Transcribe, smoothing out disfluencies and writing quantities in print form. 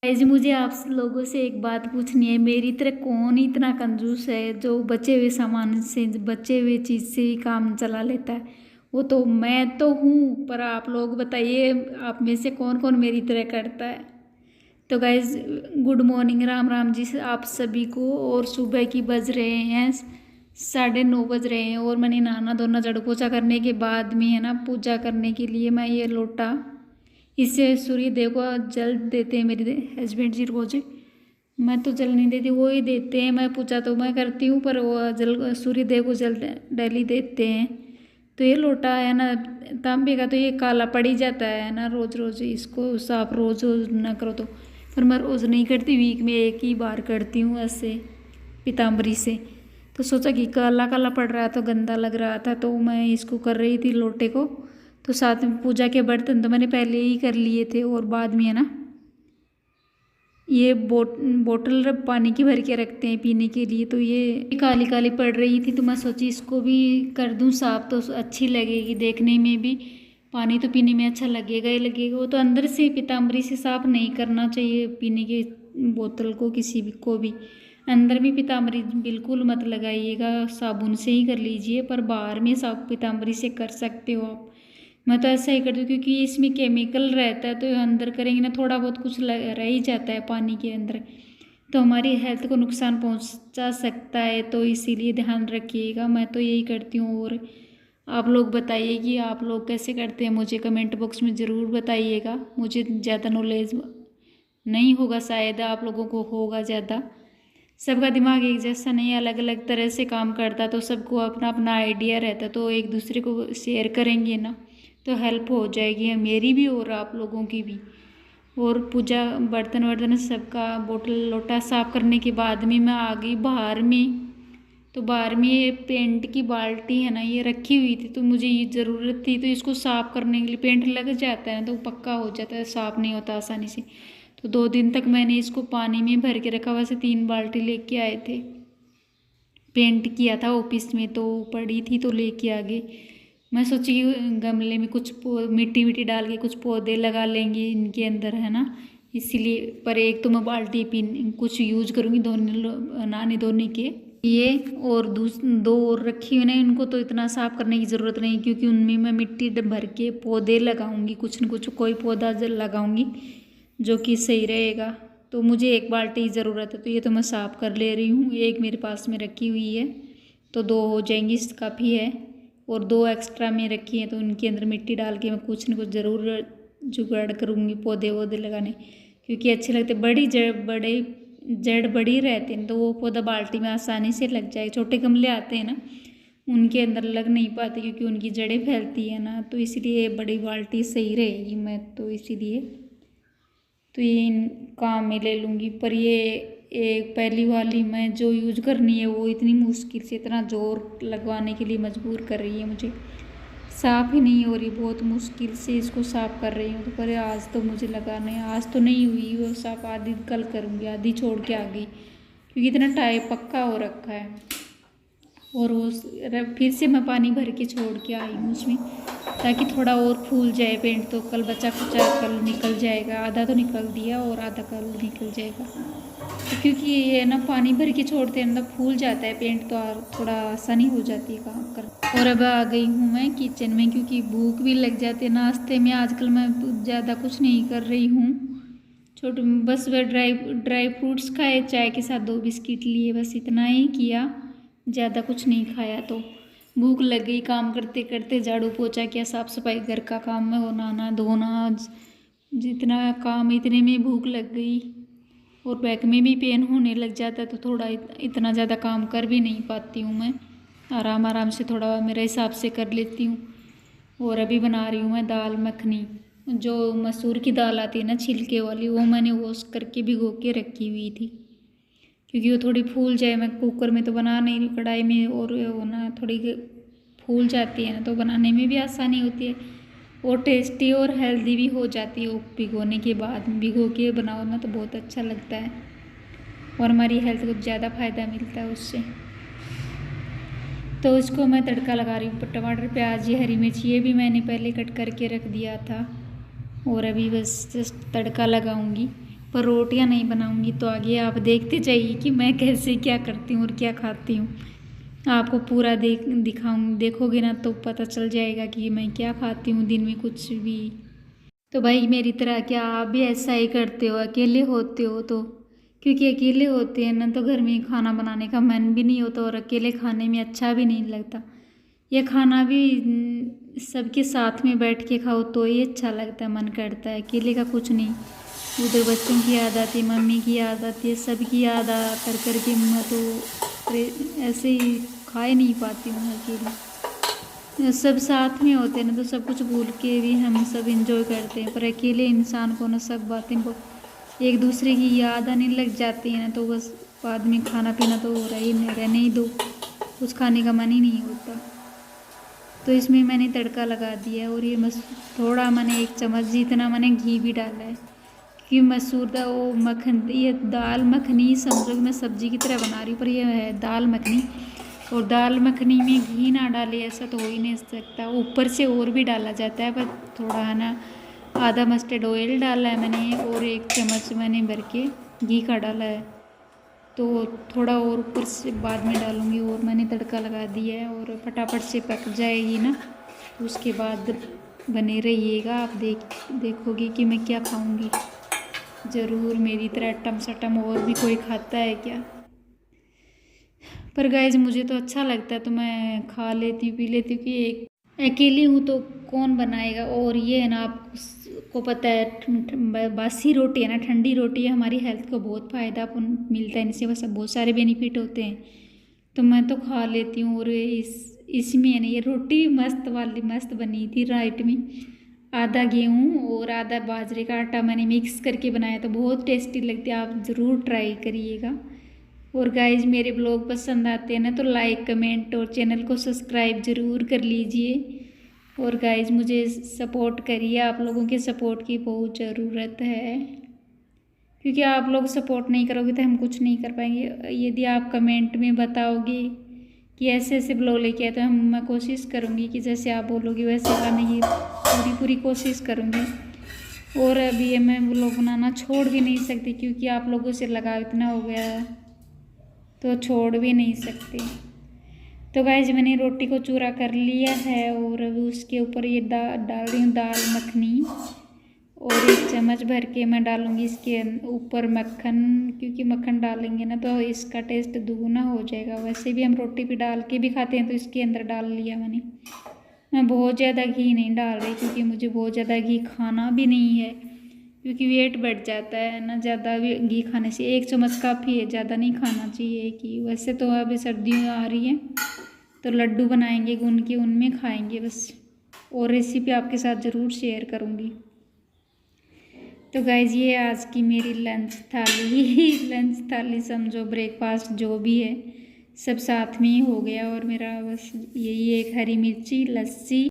Guys मुझे आप लोगों से एक बात पूछनी है। मेरी तरह कौन इतना कंजूस है जो बचे हुए सामान से, बचे हुए चीज़ से ही काम चला लेता है। वो तो मैं तो हूँ, पर आप लोग बताइए आप में से कौन कौन मेरी तरह करता है। तो guys good morning, Ram Ram ji से आप सभी को। और सुबह की बज रहे हैं 9:30 बज रहे हैं और मैंने नहाना धोना झाड़ू पोछा करने के बाद में है ना पूजा करने के लिए मैं ये लोटा, इससे सूर्य देव को जल देते हैं मेरे हस्बैंड जी रोज। मैं तो जल नहीं देती, वो ही देते हैं। मैं पूजा तो मैं करती हूँ पर वो जल सूर्य देव को जल डेली देते हैं। तो ये लोटा है ना तांबे का, तो ये काला पड़ ही जाता है ना। रोज़ रोज़ इसको साफ रोज़ रोज़ ना करो तो, पर मैं रोज़ नहीं करती, वीक में एक ही बार करती हूँ ऐसे पीताम्बरी से। तो सोचा कि काला काला पड़ रहा था, गंदा लग रहा था, तो मैं इसको कर रही थी लोटे को। तो साथ में पूजा के बर्तन तो मैंने पहले ही कर लिए थे और बाद में है ना ये बोतल पानी की भर के रखते हैं पीने के लिए। तो ये काली काली पड़ रही थी तो मैं सोची इसको भी कर दूं साफ, तो अच्छी लगेगी देखने में भी, पानी तो पीने में अच्छा लगेगा ही लगेगा। वो तो अंदर से पीताम्बरी से साफ नहीं करना चाहिए पीने के बोतल को, किसी भी को भी। अंदर में पीताम्बरी बिल्कुल मत लगाइएगा, साबुन से ही कर लीजिए, पर बाहर में साफ पीताम्बरी से कर सकते हो आप। मैं तो ऐसा ही करती हूँ क्योंकि इसमें केमिकल रहता है, तो अंदर करेंगे ना थोड़ा बहुत कुछ रह ही जाता है पानी के अंदर, तो हमारी हेल्थ को नुकसान पहुंचा सकता है। तो इसीलिए ध्यान रखिएगा, मैं तो यही करती हूँ। और आप लोग बताइए कि आप लोग कैसे करते हैं, मुझे कमेंट बॉक्स में ज़रूर बताइएगा। मुझे ज़्यादा नॉलेज नहीं होगा, शायद आप लोगों को होगा ज़्यादा। सबका दिमाग एक जैसा नहीं, अलग अलग तरह से काम करता, तो सबको अपना अपना आइडिया रहता, तो एक दूसरे को शेयर करेंगे ना तो हेल्प हो जाएगी मेरी भी और आप लोगों की भी। और पूजा बर्तन वर्तन सबका बोतल लोटा साफ करने के बाद में मैं आ गई बाहर में। तो बाहर में ये पेंट की बाल्टी है ना ये रखी हुई थी, तो मुझे ये ज़रूरत थी, तो इसको साफ़ करने के लिए पेंट लग जाता है ना तो पक्का हो जाता है, साफ़ नहीं होता आसानी से। तो 2 दिन तक मैंने इसको पानी में भर के रखा, वैसे 3 बाल्टी लेके आए थे, पेंट किया था ऑफिस में तो पड़ी थी तो लेके आ गई। मैं सोची कि गमले में कुछ मिट्टी मिट्टी डाल के कुछ पौधे लगा लेंगे इनके अंदर है ना, इसीलिए। पर एक तो मैं बाल्टी पीने कुछ यूज करूँगी धोने नहाने धोने के ये, और दो और रखी हुई ना, इनको तो इतना साफ करने की ज़रूरत नहीं क्योंकि उनमें मैं मिट्टी भर के पौधे लगाऊंगी, कुछ न कुछ कोई पौधा लगाऊंगी जो कि सही रहेगा। तो मुझे एक बाल्टी की ज़रूरत है, तो ये तो मैं साफ़ कर ले रही हूँ। एक मेरे पास में रखी हुई है तो 2 हो जाएंगी, काफ़ी है। और 2 एक्स्ट्रा में रखी हैं तो उनके अंदर मिट्टी डाल के मैं कुछ न कुछ ज़रूर जुगाड़ करूँगी पौधे वौधे लगाने, क्योंकि अच्छे लगते। जड़ बड़ी रहते हैं तो वो पौधा बाल्टी में आसानी से लग जाए। छोटे गमले आते हैं ना उनके अंदर लग नहीं पाते क्योंकि उनकी जड़ें फैलती है ना, तो इसलिए बड़ी बाल्टी सही रहेगी। मैं तो इसीलिए तो ये काम में ले लूँगी। पर ये एक पहली वाली मैं जो यूज करनी है वो इतनी मुश्किल से इतना जोर लगवाने के लिए मजबूर कर रही है मुझे, साफ़ ही नहीं हो रही, बहुत मुश्किल से इसको साफ़ कर रही हूँ। तो पर आज तो मुझे लगाने, आज तो नहीं हुई वो साफ़, आधी कल करूँगी, आधी छोड़ के आ गई क्योंकि इतना टाइम पक्का हो रखा है। और वो फिर से मैं पानी भर के छोड़ के आई हूँ उसमें ताकि थोड़ा और फूल जाए पेंट। तो कल बचा खुचा कल निकल जाएगा, आधा तो निकल दिया और आधा कल निकल जाएगा। तो क्योंकि ये ना पानी भर के छोड़ते हैं ना फूल जाता है पेंट, तो थोड़ा आसानी हो जाती है काम कर। और अब आ गई हूँ मैं किचन में क्योंकि भूख भी लग जाती है नाश्ते में। आजकल मैं ज़्यादा कुछ नहीं कर रही हूँ, छोटे बस वह ड्राई फ्रूट्स खाए, चाय के साथ 2 बिस्किट लिए, बस इतना ही किया, ज़्यादा कुछ नहीं खाया। तो भूख लग गई, काम करते करते झाड़ू पोछा किया, साफ़ सफाई घर का काम में, वो नहाना धोना जितना काम इतने में भूख लग गई। और बैक में भी पेन होने लग जाता है तो थोड़ा इतना ज़्यादा काम कर भी नहीं पाती हूँ मैं, आराम आराम से थोड़ा मेरे हिसाब से कर लेती हूँ। और अभी बना रही हूँ मैं दाल मखनी, जो मसूर की दाल आती है ना छिलके वाली, वो मैंने वॉश करके भिगो के रखी हुई थी क्योंकि वो थोड़ी फूल जाए। मैं कुकर में तो बना नहीं रही, कढ़ाई में, और वो ना थोड़ी फूल जाती है ना तो बनाने में भी आसानी होती है और टेस्टी और हेल्दी भी हो जाती है। वो भिगोने के बाद भिगो के बनाओ ना तो बहुत अच्छा लगता है और हमारी हेल्थ को ज़्यादा फ़ायदा मिलता है उससे। तो इसको मैं तड़का लगा रही हूँ, टमाटर प्याज ये हरी मिर्च ये भी मैंने पहले कट करके रख दिया था और अभी बस जस्ट तड़का लगाऊंगी। पर रोटियां नहीं बनाऊंगी। तो आगे आप देखते जाइए कि मैं कैसे क्या करती हूँ और क्या खाती हूँ। आपको पूरा देखोगे ना तो पता चल जाएगा कि मैं क्या खाती हूँ दिन में कुछ भी। तो भाई मेरी तरह क्या आप भी ऐसा ही करते हो, अकेले होते हो तो? क्योंकि अकेले होते हैं ना तो घर में खाना बनाने का मन भी नहीं होता और अकेले खाने में अच्छा भी नहीं लगता। यह खाना भी सबके साथ में बैठ के खाओ तो ही अच्छा लगता है, मन करता है। अकेले का कुछ नहीं। उधर बच्चों की याद आती है, मम्मी की याद आती है, सबकी याद आ कर कर के मैं तो ऐसे ही खा ही नहीं पाती हूँ अकेले। सब साथ में होते हैं ना तो सब कुछ भूल के भी हम सब इंजॉय करते हैं, पर अकेले इंसान को ना सब बातें को एक दूसरे की याद आने लग जाती है ना तो बस बाद में खाना पीना तो हो रहा ही नहीं, रहने ही दो, कुछ खाने का मन ही नहीं होता। तो इसमें मैंने तड़का लगा दिया है और ये थोड़ा मैंने 1 चम्मच जितना मैंने घी भी डाला है कि मसूर वो ये दाल मखनी समझो कि मैं सब्जी की तरह बना रही हूँ, पर यह है दाल मखनी। और दाल मखनी में घी ना डाले ऐसा तो हो ही नहीं सकता। ऊपर से और भी डाला जाता है, पर थोड़ा है ना आधा मस्टर्ड ऑयल डाला है मैंने और 1 चम्मच मैंने भर के घी का डाला है। तो थोड़ा और ऊपर से बाद में डालूँगी। और मैंने तड़का लगा दिया है और फटाफट से पक जाएगी ना तो उसके बाद बने रहिएगा। आप देखोगे कि मैं क्या खाऊंगी। ज़रूर मेरी तरह टम सटम और भी कोई खाता है क्या? पर गाइज मुझे तो अच्छा लगता है तो मैं खा लेती हूँ पी लेती हूँ कि एक अकेली हूँ तो कौन बनाएगा। और ये है ना आपको पता है बासी रोटी है ना, ठंडी रोटी है, हमारी हेल्थ को बहुत फ़ायदा मिलता है इनसे, बस बहुत सारे बेनिफिट होते हैं। तो मैं तो खा लेती हूँ। और इसमें है ना ये रोटी मस्त वाली मस्त बनी थी राइट में। आधा गेहूँ और आधा बाजरे का आटा मैंने मिक्स करके बनाया तो बहुत टेस्टी लगती है। आप ज़रूर ट्राई करिएगा। और गाइज मेरे ब्लॉग पसंद आते हैं ना तो लाइक कमेंट और चैनल को सब्सक्राइब ज़रूर कर लीजिए। और गाइज मुझे सपोर्ट करिए, आप लोगों के सपोर्ट की बहुत ज़रूरत है, क्योंकि आप लोग सपोर्ट नहीं करोगे तो हम कुछ नहीं कर पाएंगे। यदि आप कमेंट में बताओगे कि ऐसे ऐसे ब्लॉग लेके आए तो मैं कोशिश करूँगी कि जैसे आप बोलोगे वैसे आने की पूरी कोशिश करूँगी। और अभी मैं ब्लॉग बनाना छोड़ भी नहीं सकती क्योंकि आप लोगों से लगाव इतना हो गया है तो छोड़ भी नहीं सकते। तो गाइज मैंने रोटी को चूरा कर लिया है और अभी उसके ऊपर ये डाल रही हूँ दाल मखनी। और 1 चम्मच भर के मैं डालूँगी इसके ऊपर मक्खन, क्योंकि मक्खन डालेंगे ना तो इसका टेस्ट दुगुना हो जाएगा। वैसे भी हम रोटी पे डाल के भी खाते हैं तो इसके अंदर डाल लिया मैंने। मैं बहुत ज़्यादा घी नहीं डाल रही क्योंकि मुझे बहुत ज़्यादा घी खाना भी नहीं है, क्योंकि वेट बढ़ जाता है ना ज़्यादा घी खाने से। 1 चम्मच काफ़ी है, ज़्यादा नहीं खाना चाहिए घी। वैसे तो अभी सर्दियाँ आ रही हैं तो लड्डू बनाएंगे गुन के, उनमें खाएंगे बस। और रेसिपी आपके साथ ज़रूर शेयर करूँगी। तो गाइज ये आज की मेरी लंच थाली समझो, ब्रेकफास्ट जो भी है सब साथ में ही हो गया। और मेरा बस यही एक हरी मिर्ची लस्सी